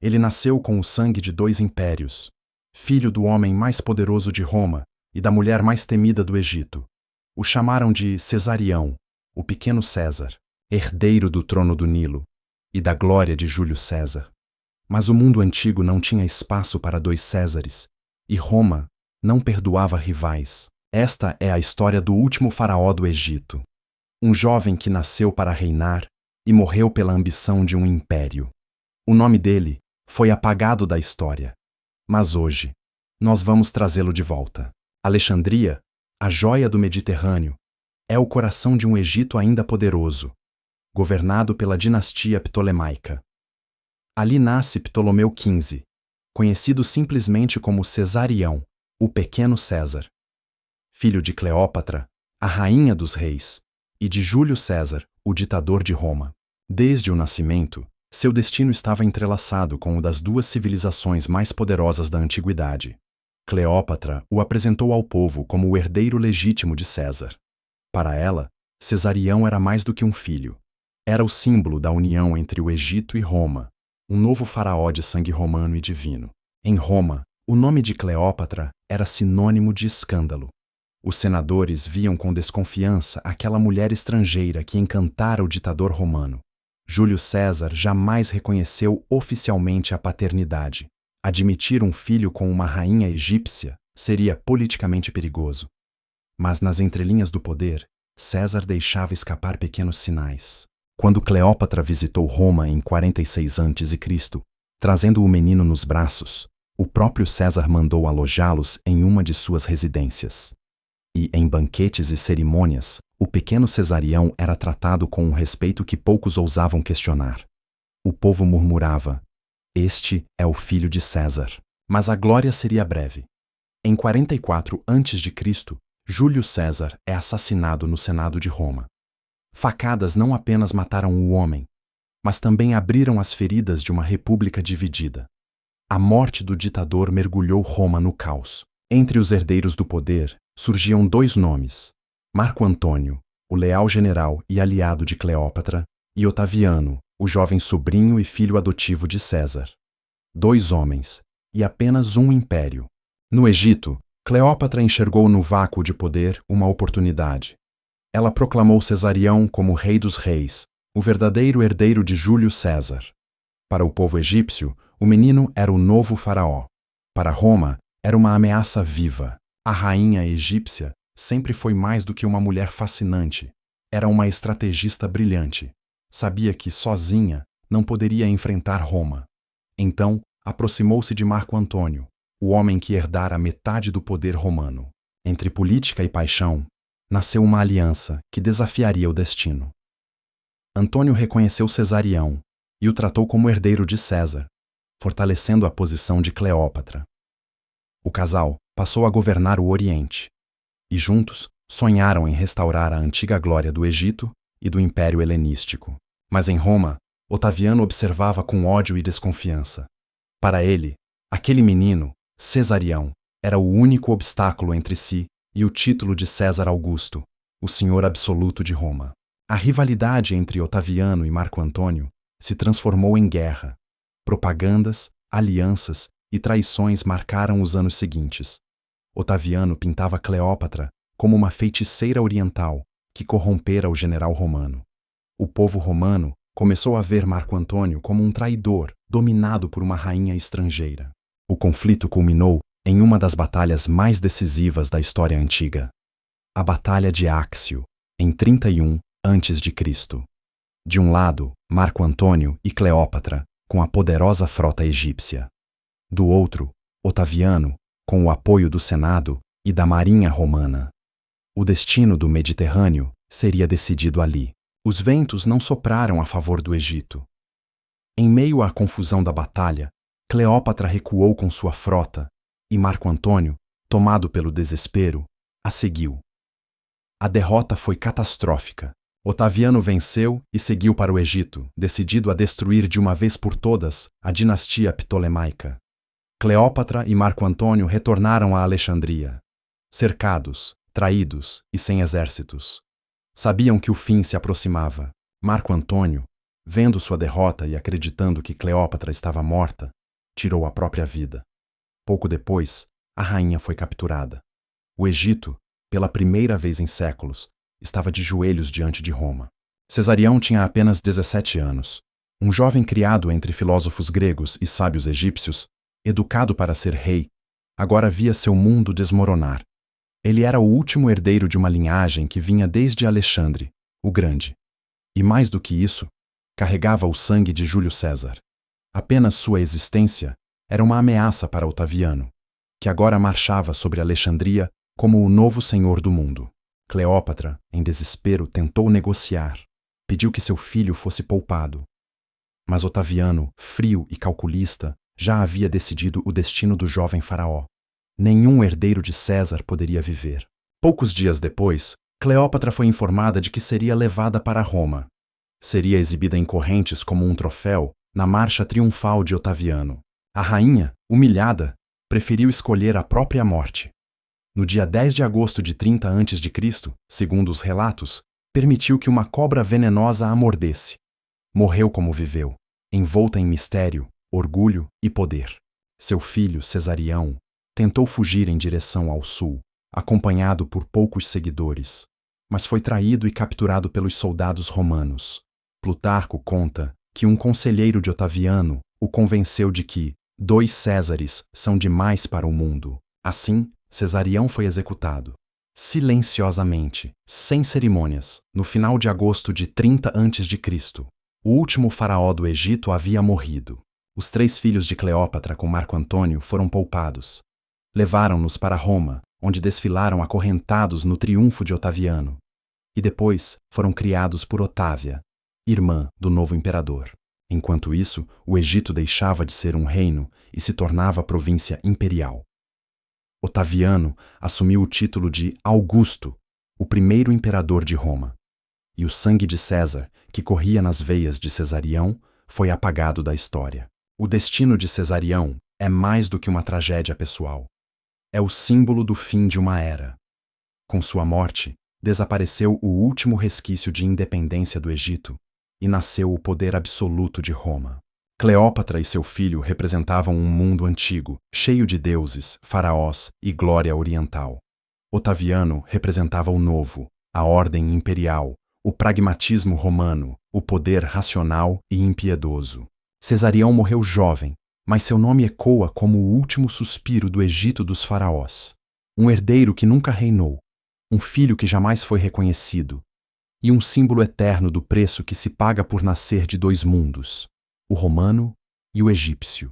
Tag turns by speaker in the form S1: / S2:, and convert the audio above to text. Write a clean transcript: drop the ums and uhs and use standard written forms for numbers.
S1: Ele nasceu com o sangue de dois impérios, filho do homem mais poderoso de Roma e da mulher mais temida do Egito. O chamaram de Cesarião, o pequeno César, herdeiro do trono do Nilo e da glória de Júlio César. Mas o mundo antigo não tinha espaço para dois Césares, e Roma não perdoava rivais. Esta é a história do último faraó do Egito, um jovem que nasceu para reinar e morreu pela ambição de um império. O nome dele foi apagado da história, mas hoje nós vamos trazê-lo de volta. Alexandria, a joia do Mediterrâneo, é o coração de um Egito ainda poderoso, governado pela dinastia ptolemaica. Ali nasce Ptolomeu XV, conhecido simplesmente como Cesarião, o pequeno César. Filho de Cleópatra, a rainha dos reis, e de Júlio César, o ditador de Roma. Desde o nascimento, seu destino estava entrelaçado com o das duas civilizações mais poderosas da antiguidade. Cleópatra o apresentou ao povo como o herdeiro legítimo de César. Para ela, Cesarião era mais do que um filho. Era o símbolo da união entre o Egito e Roma, um novo faraó de sangue romano e divino. Em Roma, o nome de Cleópatra era sinônimo de escândalo. Os senadores viam com desconfiança aquela mulher estrangeira que encantara o ditador romano. Júlio César jamais reconheceu oficialmente a paternidade. Admitir um filho com uma rainha egípcia seria politicamente perigoso. Mas nas entrelinhas do poder, César deixava escapar pequenos sinais. Quando Cleópatra visitou Roma em 46 a.C., trazendo o menino nos braços, o próprio César mandou alojá-los em uma de suas residências. E, em banquetes e cerimônias, o pequeno Cesarião era tratado com um respeito que poucos ousavam questionar. O povo murmurava: "Este é o filho de César." Mas a glória seria breve. Em 44 a.C., Júlio César é assassinado no Senado de Roma. Facadas não apenas mataram o homem, mas também abriram as feridas de uma república dividida. A morte do ditador mergulhou Roma no caos. Entre os herdeiros do poder surgiam dois nomes: Marco Antônio, o leal general e aliado de Cleópatra, e Otaviano, o jovem sobrinho e filho adotivo de César. Dois homens, e apenas um império. No Egito, Cleópatra enxergou no vácuo de poder uma oportunidade. Ela proclamou Cesarião como rei dos reis, o verdadeiro herdeiro de Júlio César. Para o povo egípcio, o menino era o novo faraó. Para Roma, era uma ameaça viva. A rainha egípcia sempre foi mais do que uma mulher fascinante. Era uma estrategista brilhante. Sabia que, sozinha, não poderia enfrentar Roma. Então, aproximou-se de Marco Antônio, o homem que herdara metade do poder romano. Entre política e paixão, nasceu uma aliança que desafiaria o destino. Antônio reconheceu Cesarião e o tratou como herdeiro de César, fortalecendo a posição de Cleópatra. O casal passou a governar o Oriente, e juntos sonharam em restaurar a antiga glória do Egito e do Império Helenístico. Mas em Roma, Otaviano observava com ódio e desconfiança. Para ele, aquele menino, Cesarião, era o único obstáculo entre si e o título de César Augusto, o senhor absoluto de Roma. A rivalidade entre Otaviano e Marco Antônio se transformou em guerra. Propagandas, alianças e traições marcaram os anos seguintes. Otaviano pintava Cleópatra como uma feiticeira oriental que corrompera o general romano. O povo romano começou a ver Marco Antônio como um traidor dominado por uma rainha estrangeira. O conflito culminou em uma das batalhas mais decisivas da história antiga, a Batalha de Áxio, em 31 a.C. De um lado, Marco Antônio e Cleópatra, com a poderosa frota egípcia. Do outro, Otaviano, com o apoio do Senado e da marinha romana. O destino do Mediterrâneo seria decidido ali. Os ventos não sopraram a favor do Egito. Em meio à confusão da batalha, Cleópatra recuou com sua frota e Marco Antônio, tomado pelo desespero, a seguiu. A derrota foi catastrófica. Otaviano venceu e seguiu para o Egito, decidido a destruir de uma vez por todas a dinastia ptolemaica. Cleópatra e Marco Antônio retornaram a Alexandria, cercados, traídos e sem exércitos. Sabiam que o fim se aproximava. Marco Antônio, vendo sua derrota e acreditando que Cleópatra estava morta, tirou a própria vida. Pouco depois, a rainha foi capturada. O Egito, pela primeira vez em séculos, estava de joelhos diante de Roma. Cesarião tinha apenas 17 anos. Um jovem criado entre filósofos gregos e sábios egípcios, educado para ser rei, agora via seu mundo desmoronar. Ele era o último herdeiro de uma linhagem que vinha desde Alexandre, o Grande. E mais do que isso, carregava o sangue de Júlio César. Apenas sua existência era uma ameaça para Otaviano, que agora marchava sobre Alexandria como o novo senhor do mundo. Cleópatra, em desespero, tentou negociar. Pediu que seu filho fosse poupado. Mas Otaviano, frio e calculista, já havia decidido o destino do jovem faraó. Nenhum herdeiro de César poderia viver. Poucos dias depois, Cleópatra foi informada de que seria levada para Roma. Seria exibida em correntes como um troféu na marcha triunfal de Otaviano. A rainha, humilhada, preferiu escolher a própria morte. No dia 10 de agosto de 30 a.C., segundo os relatos, permitiu que uma cobra venenosa a mordesse. Morreu como viveu, envolta em mistério, orgulho e poder. Seu filho, Cesarião, tentou fugir em direção ao sul, acompanhado por poucos seguidores, mas foi traído e capturado pelos soldados romanos. Plutarco conta que um conselheiro de Otaviano o convenceu de que 2 Césares são demais para o mundo. Assim, Cesarião foi executado. Silenciosamente, sem cerimônias, no final de agosto de 30 a.C., o último faraó do Egito havia morrido. Os 3 filhos de Cleópatra com Marco Antônio foram poupados. Levaram-nos para Roma, onde desfilaram acorrentados no triunfo de Otaviano. E depois foram criados por Otávia, irmã do novo imperador. Enquanto isso, o Egito deixava de ser um reino e se tornava província imperial. Otaviano assumiu o título de Augusto, o primeiro imperador de Roma. E o sangue de César, que corria nas veias de Cesarião, foi apagado da história. O destino de Cesarião é mais do que uma tragédia pessoal. É o símbolo do fim de uma era. Com sua morte, desapareceu o último resquício de independência do Egito e nasceu o poder absoluto de Roma. Cleópatra e seu filho representavam um mundo antigo, cheio de deuses, faraós e glória oriental. Otaviano representava o novo, a ordem imperial, o pragmatismo romano, o poder racional e impiedoso. Cesarião morreu jovem, mas seu nome ecoa como o último suspiro do Egito dos faraós. Um herdeiro que nunca reinou, um filho que jamais foi reconhecido, e um símbolo eterno do preço que se paga por nascer de 2 mundos, o romano e o egípcio.